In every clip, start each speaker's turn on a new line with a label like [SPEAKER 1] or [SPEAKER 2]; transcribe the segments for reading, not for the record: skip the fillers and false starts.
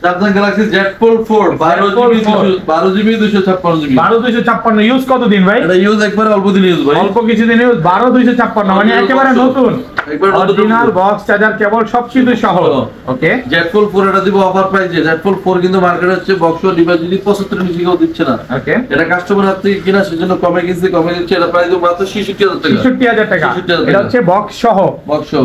[SPEAKER 1] Samsung Galaxy Z Fold 4 12GB 256GB
[SPEAKER 2] 12256 use কতদিন ভাই?
[SPEAKER 1] এটা ইউজ একবারে অল্প দিন ইউজ ভাই,
[SPEAKER 2] অল্প কিছুদিন ইউজ। 12256 মানে একেবারে নতুন, অরিজিনাল বক্স চার্জার কেবল সবকিছু সহ। ওকে,
[SPEAKER 1] Z Fold 4 এটা দিব অফার প্রাইসে। Z Fold 4 কিন্তু মার্কেটে হচ্ছে বক্স ডিভাইস যদি 75 নিচে কেউ দিচ্ছে না।
[SPEAKER 2] ওকে,
[SPEAKER 1] এটা কাস্টমার হাত থেকে কিনা সেজন্য কমে দিচ্ছে। এটা প্রাইস মাত্র 66000 টাকা।
[SPEAKER 2] 66000 টাকা। এটা হচ্ছে বক্স সহ,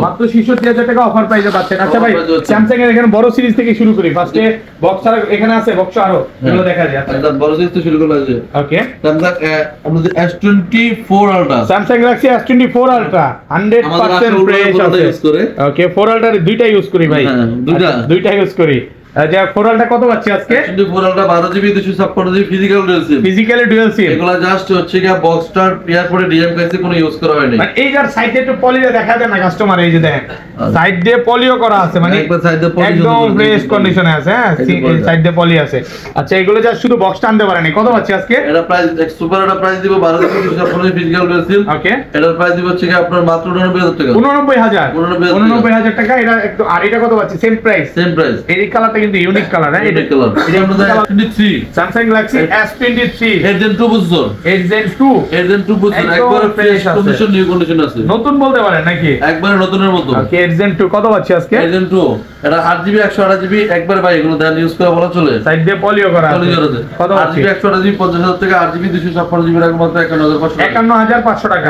[SPEAKER 2] মাত্র 66000 টাকা অফার প্রাইসে পাচ্ছেন। আচ্ছা ভাই, স্যামসাং এর এখানে বড় সিরিজ থেকে শুরু করি। ফার্স্টে বক্স ছাড়া এখানে আছে বক্স আরো, এগুলো দেখা যায়। আচ্ছা,
[SPEAKER 1] বড় সিরিজ তো শুরু করলাম যে।
[SPEAKER 2] ওকে,
[SPEAKER 1] Samsung আমাদের S24 Ultra,
[SPEAKER 2] Samsung Galaxy S24 Ultra 100% fresh আছে। ওকে, 4 Ultra দুইটা ইউজ করি ভাই, দুইটা ইউজ করি। আচ্ছা, 4 Ultra কত পাচ্ছি আজকে?
[SPEAKER 1] 24 Ultra 12GB 256GB physical dual SIM.
[SPEAKER 2] Physically dual SIM,
[SPEAKER 1] এগুলা জাস্ট হচ্ছে কি বক্সটার পেয়ার করে ডিএম কাছে কোনো ইউজ করা হয়নি।
[SPEAKER 2] মানে এই যার সাইডে একটু পলিটা দেখা যায় না কাস্টমার, এই যে দেখেন সাইড দিয়ে পলিও করা আছে, মানে একদম ফ্রেশ কন্ডিশনে আছে। হ্যাঁ, সাইড দিয়ে পলি আছে। আচ্ছা, এগুলো যা শুধু বক্সটা আনতে পারেনি। কত পাচ্ছি আজকে?
[SPEAKER 1] এটা প্রাইস সুপার, এটা প্রাইস দিব 12GB 256GB ফিজিক্যাল ডুয়াল সিম।
[SPEAKER 2] ওকে,
[SPEAKER 1] এটার প্রাইস দিব হচ্ছে কি আপনার মাত্র 89000 টাকা।
[SPEAKER 2] 89000 টাকা। এটা একটু, আর এটা কত পাচ্ছি? Same price. এই কালারটা কিন্তু ইউনিক কালার। হ্যাঁ, এটা কালার। এটা আমাদের S23 Samsung Galaxy S23
[SPEAKER 1] Gen 2 বুঝছো?
[SPEAKER 2] Gen 2
[SPEAKER 1] বুঝছো, একবারে ফ্রেশ কন্ডিশন, নিউ কন্ডিশন আছে।
[SPEAKER 2] নতুন বলতে পারেন নাকি?
[SPEAKER 1] একবারে নতুনের মতো।
[SPEAKER 2] ওকে, Gen 2 কত পাচ্ছি আজকে?
[SPEAKER 1] Gen 2 এটা 8GB 128GB একবারে ভাই, এগুলো দেন ইউজ করা বলা চলে।
[SPEAKER 2] সাইড দিয়ে পলিও করা আছে। কত পাচ্ছি?
[SPEAKER 1] 8GB 128GB 50000 টাকা, 8GB 256GB রাখবো মাত্র
[SPEAKER 2] 51500 টাকা।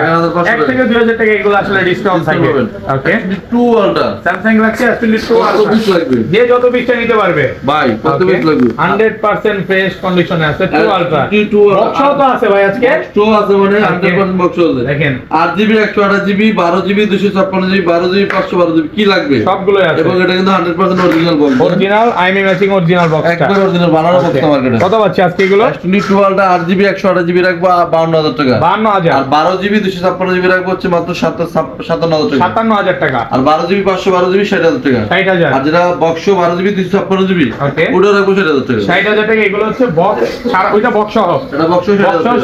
[SPEAKER 2] 1 থেকে 2000 টাকা এগুলো আসলে ডিসকাউন্ট থাকবে। ওকে,
[SPEAKER 1] 2 Ultra
[SPEAKER 2] Samsung Galaxy S22
[SPEAKER 1] কত পিস লাগবে?
[SPEAKER 2] যে যত পিসটা নিতে পারবে
[SPEAKER 1] ভাই, কত পিস লাগবে?
[SPEAKER 2] 100% ফ্রেশ কন্ডিশনে আছে 2 Ultra।
[SPEAKER 1] 2
[SPEAKER 2] বক্সও তো আছে ভাই আজকে,
[SPEAKER 1] বক্সও আছে, মানে 100% বক্স আছে।
[SPEAKER 2] দেখেন
[SPEAKER 1] 8GB 128GB 12GB 256GB 12GB 512GB কি লাগবে
[SPEAKER 2] সবগুলোই আছে।
[SPEAKER 1] এবং এটা কিন্তু 100% original box,
[SPEAKER 2] original IMEI matching original বক্সটা,
[SPEAKER 1] একবার অরিজিনাল বানানো বক্স মার্কেটে।
[SPEAKER 2] কত পাচ্ছি আজকে এগুলো?
[SPEAKER 1] 22 Ultra 8GB 128GB রাখবো 52000 টাকা।
[SPEAKER 2] 52000।
[SPEAKER 1] আর 12GB 256GB রাখবো হচ্ছে মাত্র 57000 টাকা।
[SPEAKER 2] 57000 টাকা।
[SPEAKER 1] আর 12GB 512GB 60000 টাকা।
[SPEAKER 2] 60000।
[SPEAKER 1] আর যেটা বক্স 12GB 256GB
[SPEAKER 2] ওকে,
[SPEAKER 1] ওটা রাখবো 60000 টাকা।
[SPEAKER 2] 60000 টাকা। এগুলো হচ্ছে বক্স ছাড়া, ওইটা বক্স সহ,
[SPEAKER 1] এটা বক্স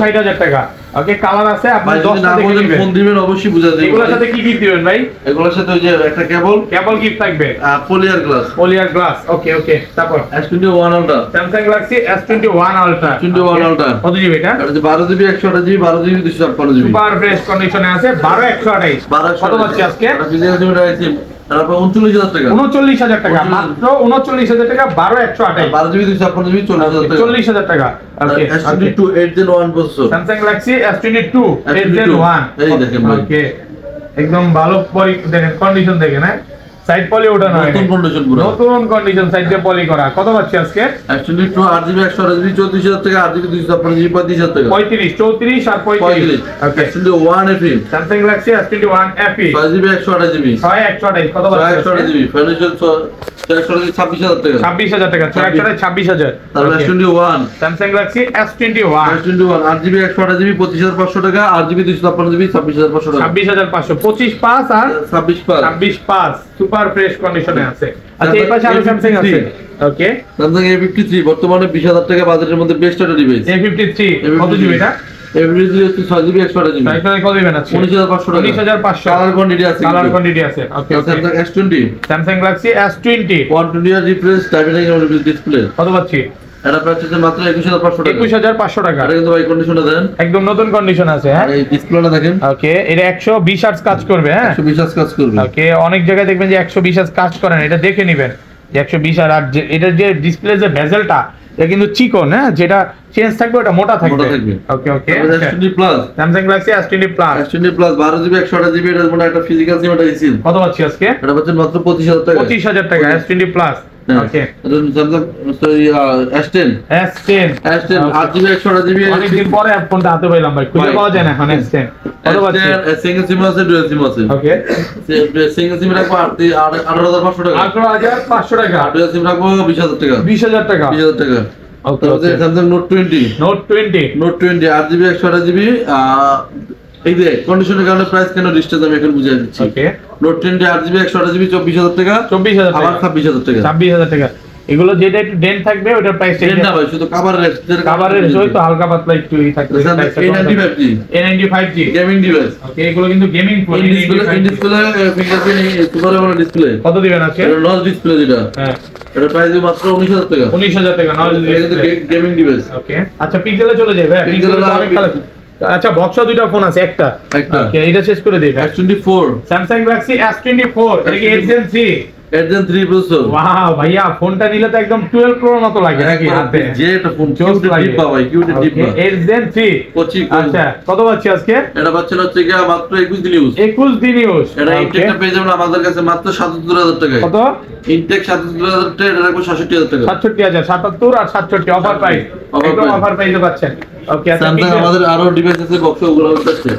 [SPEAKER 2] 60000 টাকা। ওকে, কালার আছে, আপনি 10 টা দেখে নেবেন।
[SPEAKER 1] ফোন দিবেন অবশ্যই বুঝা দেব।
[SPEAKER 2] এগুলোর সাথে কি গিফট দিবেন ভাই?
[SPEAKER 1] এগুলোর সাথে ওই যে একটা কেবল
[SPEAKER 2] গিফট থাকবে,
[SPEAKER 1] পলিয়ার গ্লাস।
[SPEAKER 2] ওকে ওকে। তারপর
[SPEAKER 1] S21 Ultra,
[SPEAKER 2] Samsung Galaxy S21 Ultra
[SPEAKER 1] 21 Ultra
[SPEAKER 2] কত জিবি এটা?
[SPEAKER 1] এটা 12GB 128GB 12GB 256GB
[SPEAKER 2] super fresh কন্ডিশনে আছে। 12128 কত পাচ্ছি আজকে?
[SPEAKER 1] এটা ফিজিক্যাল সিম রাখছি তারপর 39000 টাকা।
[SPEAKER 2] 39000 টাকা, মাত্র 39000 টাকা। 12128
[SPEAKER 1] 12GB 256GB 40000 টাকা।
[SPEAKER 2] 40000 টাকা। ওকে,
[SPEAKER 1] S22 8 Gen 1 processor
[SPEAKER 2] Samsung Galaxy S22 8 Gen 1।
[SPEAKER 1] এই দেখেন ভাই,
[SPEAKER 2] ওকে, একদম ভালো দেখেন কন্ডিশন দেখেন। হ্যাঁ, সাইড পলি ওটা নয়,
[SPEAKER 1] নতুন কন্ডিশন পুরো,
[SPEAKER 2] নতুন কন্ডিশন, সাইড দিয়ে পলি করা। কত পাচ্ছি আজকে?
[SPEAKER 1] S22 8GB 128GB 34000 টাকা, 8GB 256GB 35000 টাকা।
[SPEAKER 2] 35 34 আর 35। ওকে,
[SPEAKER 1] S21 FE
[SPEAKER 2] Samsung Galaxy S21 FE
[SPEAKER 1] 5GB 128GB
[SPEAKER 2] 6128 কত পাচ্ছি?
[SPEAKER 1] 128GB ফাইনান্সিয়াল 26000 টাকা।
[SPEAKER 2] 26000 টাকা। 26000।
[SPEAKER 1] তারপর S21
[SPEAKER 2] Samsung Galaxy S21
[SPEAKER 1] 8GB 128GB 25500 টাকা, 8GB 256GB 26500 টাকা।
[SPEAKER 2] 26500 25 5 আর 26 5 সুপার ফ্রেশ কন্ডিশনে আছে। আচ্ছা, এই পাশে আরো Samsung আছে। ওকে,
[SPEAKER 1] Samsung A53 বর্তমানে 20000 টাকা বাজেটের মধ্যে বেস্ট একটা ডিভাইস।
[SPEAKER 2] A53 কত জিবি এটা?
[SPEAKER 1] A53 হচ্ছে 6GB 128GB।
[SPEAKER 2] কত দিবেন আছে?
[SPEAKER 1] 19500 টাকা।
[SPEAKER 2] 19500
[SPEAKER 1] কালার কোয়ান্টিটি আছে,
[SPEAKER 2] ওকে।
[SPEAKER 1] Samsung S20
[SPEAKER 2] Samsung Galaxy S20
[SPEAKER 1] 120 refresh dynamic display
[SPEAKER 2] কত পাচ্ছি?
[SPEAKER 1] এটা প্রাইস হচ্ছে মাত্র 21500 টাকা।
[SPEAKER 2] 21500 টাকা।
[SPEAKER 1] এটা কিন্তু ভাই কন্ডিশনটা দেখেন,
[SPEAKER 2] একদম নতুন কন্ডিশন আছে। হ্যাঁ,
[SPEAKER 1] এই ডিসপ্লেটা দেখেন।
[SPEAKER 2] ওকে, এটা 120 হার্টজ কাজ করবে। হ্যাঁ,
[SPEAKER 1] 120 হার্টজ কাজ করবে।
[SPEAKER 2] ওকে, অনেক জায়গায় দেখবেন যে 120 হার্টজ কাজ করে না, এটা দেখে নেবেন যে 120 আর এটা যে ডিসপ্লে যে বেজেলটা এটা কিন্তু চিকন। হ্যাঁ, যেটা চেঞ্জ থাকবে ওটা মোটা থাকবে। ওকে ওকে,
[SPEAKER 1] S20 plus
[SPEAKER 2] Samsung Galaxy S20 plus
[SPEAKER 1] 12GB 128GB এর মধ্যে একটা ফিজিক্যাল সিম এটা ইসিল।
[SPEAKER 2] কত পাচ্ছি আজকে?
[SPEAKER 1] এটা পাচ্ছেন মাত্র 25000 টাকা।
[SPEAKER 2] 25000 টাকা S20 প্লাস। ওকে,
[SPEAKER 1] Samsung S10 8GB 128GB
[SPEAKER 2] অনেকদিন পরে ফোনটা হাতে পেলাম ভাই, খুঁজে পাওয়া যায় না এখন S10। কত পাচ্ছি?
[SPEAKER 1] সিঙ্গেল সিম আছে, ডুয়াল সিম আছে।
[SPEAKER 2] ওকে,
[SPEAKER 1] সিঙ্গেল সিম রাখবো 18500 টাকা।
[SPEAKER 2] 18500 টাকা।
[SPEAKER 1] ডুয়াল সিম রাখবো 20000 টাকা।
[SPEAKER 2] 20000 টাকা।
[SPEAKER 1] 20000 টাকা।
[SPEAKER 2] ওকে,
[SPEAKER 1] Samsung Note 20 8GB 128GB এই যে কন্ডিশনের কারণে প্রাইস কেন ডিসটেন্স আমি এখন বুঝিয়ে দিচ্ছি।
[SPEAKER 2] ওকে,
[SPEAKER 1] Note 20 8GB 128GB 24000 টাকা।
[SPEAKER 2] 24000
[SPEAKER 1] আবার
[SPEAKER 2] টাকা।
[SPEAKER 1] 26000 টাকা।
[SPEAKER 2] 26000 টাকা। এগুলো যেটা একটু ডেন্ট থাকবে ওটার প্রাইসটা
[SPEAKER 1] না ভাই শুধু
[SPEAKER 2] কভারের তো হালকা পাতলা একটু থাকবে
[SPEAKER 1] A95G
[SPEAKER 2] A95G
[SPEAKER 1] গেমিং ডিভাইস।
[SPEAKER 2] ওকে এগুলো কিন্তু gaming phone.
[SPEAKER 1] Display fingerprint super AMOLED display.
[SPEAKER 2] কত দিবেন আজকে?
[SPEAKER 1] এটা নচ ডিসপ্লে যেটা,
[SPEAKER 2] হ্যাঁ
[SPEAKER 1] এটা প্রাইস মাত্র 19000 টাকা।
[SPEAKER 2] 19000 টাকা নচ ডিসপ্লে
[SPEAKER 1] গেমিং ডিভাইস।
[SPEAKER 2] ওকে আচ্ছা পিক্সেলে চলে যাবে।
[SPEAKER 1] পিক্সেলে
[SPEAKER 2] অনেক কালেকশন। আচ্ছা বক্সে দুইটা ফোন আছে, একটা ওকে এটা শেষ করে দেই।
[SPEAKER 1] S24
[SPEAKER 2] Samsung Galaxy S24 এটা কি 8 Gen 3?
[SPEAKER 1] 8 Gen 3 processor.
[SPEAKER 2] ওয়াও ভাইয়া ফোনটা নিলে তো একদম 12 Pro এর মতো লাগে নাকি হাতে?
[SPEAKER 1] যে এটা ফোন কিউট ডিব্বা ভাই, কিউট ডিব্বা।
[SPEAKER 2] 8 Gen 3 আচ্ছা কত পাচ্ছি আজকে?
[SPEAKER 1] এটা পাচ্ছেন হচ্ছে কি মাত্র 21 দিন ইউজ।
[SPEAKER 2] 21 দিন ইউজ।
[SPEAKER 1] এটা ইনটেকটা পেয়ে যাবেন আমাদের কাছে মাত্র 77000 টাকায়।
[SPEAKER 2] কত?
[SPEAKER 1] ইনটেক 77000 টাকা, এটা রাখবো 67000 টাকা।
[SPEAKER 2] 67000 77 আর 67 অফার প্রাইস, একদম অফার প্রাইসে পাচ্ছেন। ওকে আচ্ছা
[SPEAKER 1] স্যামসাং আমাদের আরো ডিভাইস আছে বক্স, ওগুলো হচ্ছে